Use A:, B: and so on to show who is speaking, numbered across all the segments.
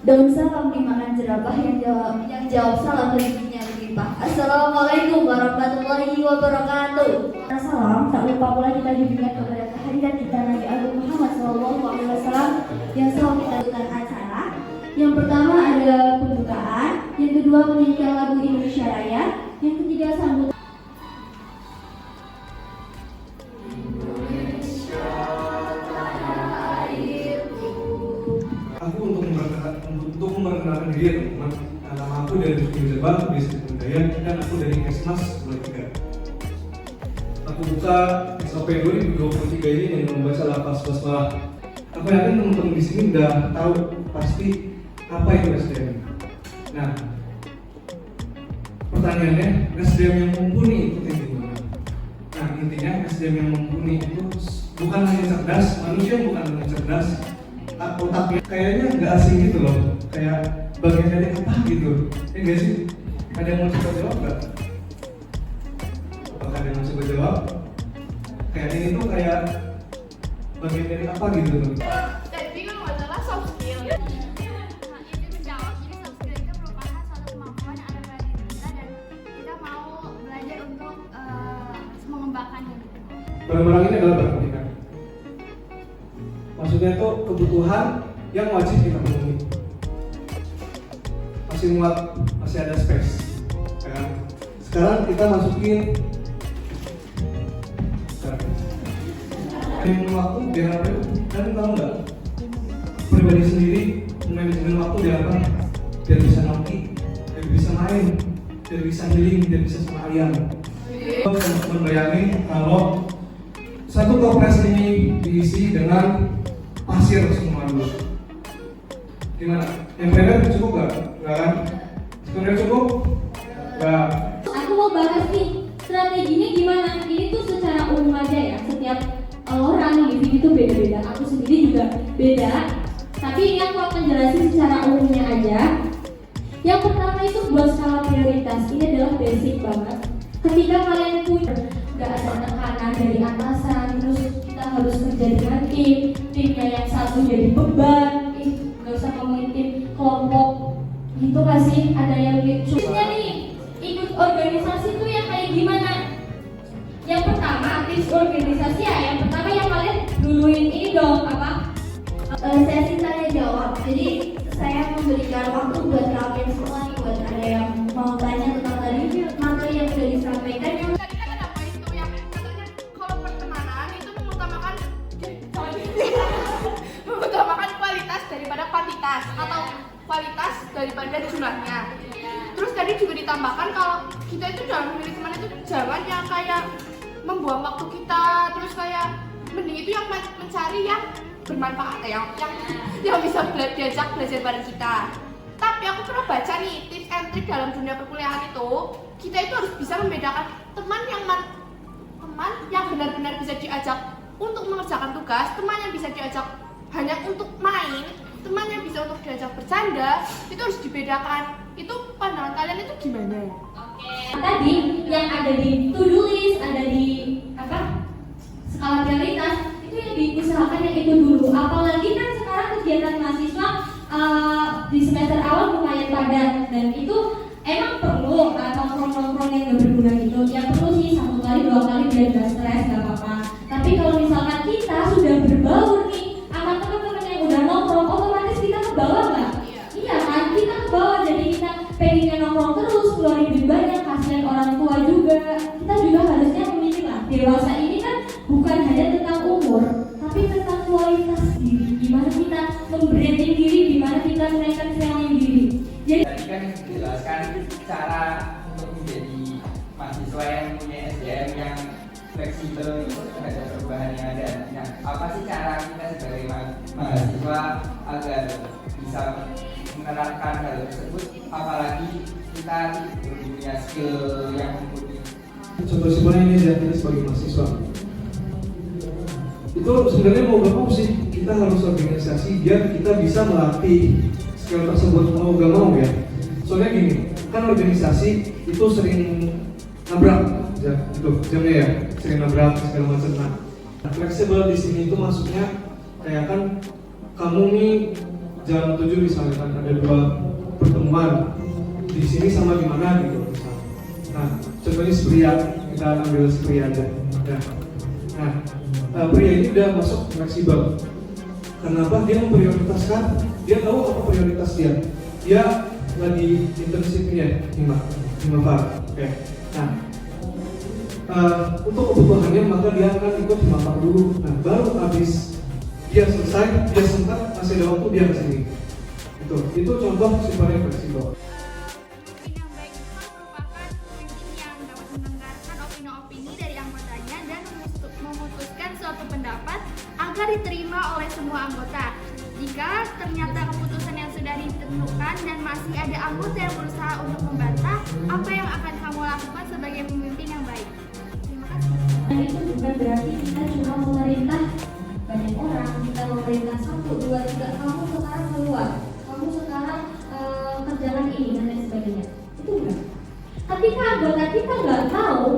A: Daun salam dimakan jerapah, yang jawab salam rezekinya berlimpah. Assalamualaikum warahmatullahi wabarakatuh. Salam, tak lupa pula kita junjungan kepada kehadiran kita Nabi Agung Muhammad SAW yang selalu kita lakukan acara. Yang pertama ada pembukaan, yang kedua menyanyikan lagu Indonesia Raya, yang ketiga sambutan.
B: Aku untuk memperkenalkan diri teman-teman, nama aku dari Rizky Jabal, Bisnis Budaya, dan aku dari Kesmas 23. Aku buka SOP 2023 ini dengan membaca lapas basmalah. Aku yakin teman-teman di sini udah tahu pasti apa itu SDM. Nah, pertanyaannya, SDM yang mumpuni itu kayak gimana? Nah, intinya SDM yang mumpuni itu bukan hanya cerdas, manusia bukan hanya cerdas, otaknya kayaknya nggak asing gitu loh, kayak bagian dari apa gitu. Ya nggak sih? Ada yang mau coba jawab nggak? Apakah ada yang mau coba jawab? Kayak ini tuh kayak bagian dari apa gitu loh?
C: Tadi kan masalah soft skill. Nah, itu menjawab. Jadi soft skill itu merupakan suatu kemampuan yang ada pada diri kita dan kita mau belajar untuk mengembangkannya gitu.
B: Barang-barang ini adalah barang pendidikan. Maksudnya itu kebutuhan yang wajib kita penuhi. Masih muat, masih ada space. Ya kan? Sekarang kita masukin waktu biar apa? Kalian tahu nggak? Pribadi sendiri manajemen waktu biar apa? Biar bisa nongki, biar bisa main, biar bisa healing, biar bisa sama ayam. Teman-teman bayangin kalau satu toples ini diisi dengan pasir semua dulu. Gimana? Yang benar cukup nggak? Nggak kan? Sebenarnya cukup? Nggak.
A: Aku mau bahas nih strateginya gimana. Ini tuh secara umum aja ya. Setiap orang individu itu beda-beda. Aku sendiri juga beda. Tapi ini aku akan jelasin secara umumnya aja. Yang pertama itu buat skala prioritas. Ini adalah basic banget. Ketika kalian punya nggak ada tekanan dari atasan, terus kita harus kerja dengan timnya yang satu jadi beban, nggak usah ngomongin tim kelompok gitu kan sih, ada yang susahnya nih ikut organisasi tuh yang kayak gimana. Yang pertama tips organisasi ya, yang pertama yang kalian duluin ini dong apa? Sesi tanya jawab. Jadi saya memberikan waktu buat kalian semua nih, buat ada yang mau tanya tentang tadi materi yang sudah disampaikan. Yang
C: Tadi kan ada poin tuh yang katanya kalau pertemanan itu mengutamakan kualitas daripada kuantitas atau kualitas daripada jumlahnya. Terus tadi juga ditambahkan kalau kita itu dalam memilih teman itu jangan yang kayak membuang waktu kita, terus kayak mending itu yang mencari yang bermanfaat yang bisa diajak belajar bareng kita. Tapi aku pernah baca nih tips and trick dalam dunia perkuliahan itu, kita itu harus bisa membedakan teman yang benar-benar bisa diajak untuk mengerjakan tugas, teman yang bisa diajak hanya untuk main, teman yang bisa untuk diajak bercanda, itu harus dibedakan. Itu pandangan kalian itu gimana?
A: Oke. Tadi yang ada di to-do list, ada di skala prioritas, itu yang diusahakan yang itu dulu. Apalagi kan sekarang kegiatan mahasiswa di semester awal lumayan padat, dan itu emang perlu nongkrong-nongkrong yang gak berguna gitu. Yang perlu sih 1 kali 2 kali biar gak stres, gak apa-apa. Tapi kalau misalkan kita sudah berbaur nih sama teman-teman yang udah nongkrong, otomatis kita ke bawah nggak? Iya kan, kita ke bawah, jadi kita pengennya nongkrong terus, keluarin duit banyak, kasihan orang tua juga. Kita juga harusnya memilih lah, dewasa ini kan bukan hanya tentang umur, tapi tentang kualitas diri. Gimana kita membranding diri, gimana kita menaikkan selling diri. Jadi
D: tadi kan dijelaskan cara untuk menjadi mahasiswa yang punya SDM yang fleksibel terhadap perubahan yang ada. Nah, apa sih cara kita sebagai mahasiswa agar bisa menerapkan hal tersebut, apalagi kita belum punya skill yang mumpuni?
B: Contoh simpelnya ini ya, kita sebagai mahasiswa itu sebenarnya mau gak mau sih kita harus organisasi biar kita bisa melatih skill tersebut, mau gak mau ya. Soalnya gini, kan organisasi itu sering nabrak gitu jamnya ya, sering nabrak segala macam. Nah, fleksibel di sini itu maksudnya kayak kan kamu nih jalan tujuh misalnya kan ada dua pertemuan di sini sama di mana gitu misalnya. Nah, contohnya pria, kita ambil pria aja. Nah, pria ini udah masuk fleksibel. Kenapa? Dia memprioritaskan, dia tahu apa prioritas dia. Dia lagi intensifnya 5 bar. Oke. Nah, untuk kebutuhannya maka dia akan ikut 5 bar dulu. Nah, baru habis dia selesai, dia sempat masih ada waktu dia kesini. Itu contoh sifatnya fleksibel.
C: Pemimpin yang baik itu merupakan pemimpin yang dapat mendengarkan opini-opini dari anggotanya dan memutuskan suatu pendapat agar diterima oleh semua anggota. Jika ternyata keputusan yang sudah ditentukan dan masih ada anggota yang berusaha untuk membantah, apa yang akan kamu lakukan sebagai pemimpin yang baik? Terima kasih.
A: Dan itu bukan berarti kita cuma memerintah banyak orang, kita memerintah 1, 2, 3, kamu sekarang keluar, kamu sekarang kerjakan ini dan lain sebagainya. Itu enggak. Ketika anggota kita nggak tahu,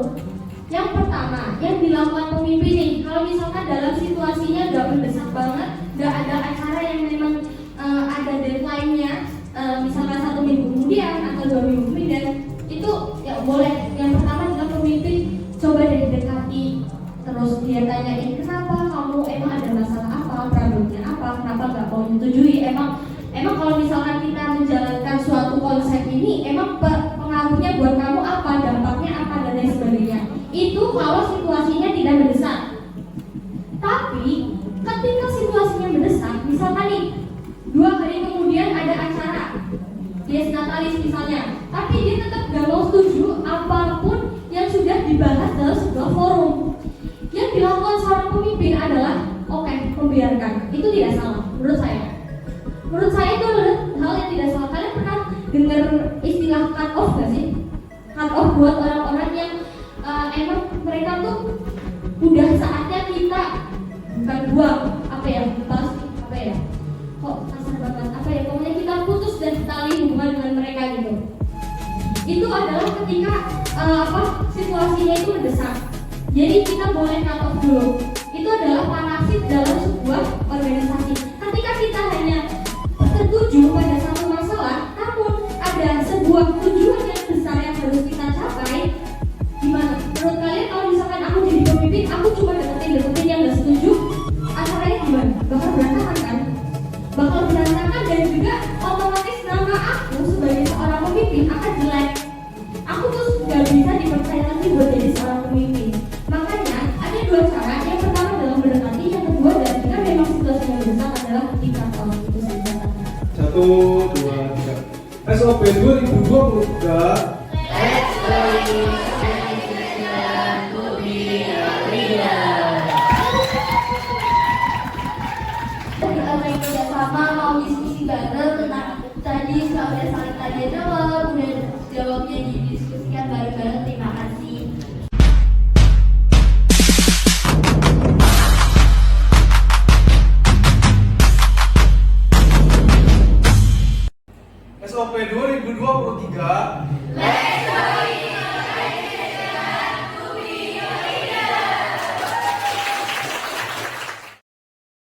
A: yang pertama yang dilakukan pemimpin nih, kalau misalkan dalam situasinya nggak mendesak banget, nggak ada acara yang memang ada deadline-nya, misalkan 1 minggu kemudian atau 2 minggu kemudian, itu ya boleh. Yang pertama adalah pemimpin coba deh dekati, terus dia tanyain kenapa kamu, emang ada masalah apa, problemnya apa, kenapa nggak mau disetujui, emang kalau misalkan kita menjalankan suatu konsep ini, emang pengaruhnya buat kamu apa, dampaknya apa dan lain sebagainya. Itu kalau situasinya tidak mendesak. Tapi ketika situasinya mendesak, misalkan nih 2 hari kemudian ada acara Dies Natalis misalnya, tapi dia tetap gak mau setuju apapun yang sudah dibahas dalam sebuah forum. Yang dilakukan seorang pemimpin adalah oke, membiarkan. Itu tidak salah menurut saya. Menurut saya itu adalah hal yang tidak salah. Kalian pernah dengar istilah cut off gak sih? Cut off buat orang-orang yang emang mereka tuh udah saatnya kita bukan buang putus dan tali hubungan dengan mereka gitu. Itu adalah ketika situasinya itu mendesak. Jadi kita boleh cut off dulu. Itu adalah parasit dalam sebuah organisasi. Ketika kita hanya tertuju pada satu masalah, namun ada sebuah tujuan yang besar yang harus kita capai, gimana? Menurut kalian kalau misalkan aku jadi pemimpin, aku cuma deketin yang gak setuju, acaranya gimana? Bakal berantakan kan? Bakal berantakan dan juga otomatis nama aku sebagai seorang pemimpin akan jelek. Aku tuh gak bisa dipercaya lagi buat jadi seorang pemimpin. Makanya ada 2 cara. Yang pertama adalah mendekati, yang kedua dan jika memang situasi yang besar adalah ketika kalau itu saja.
B: 1, 2, 3. SOP 2023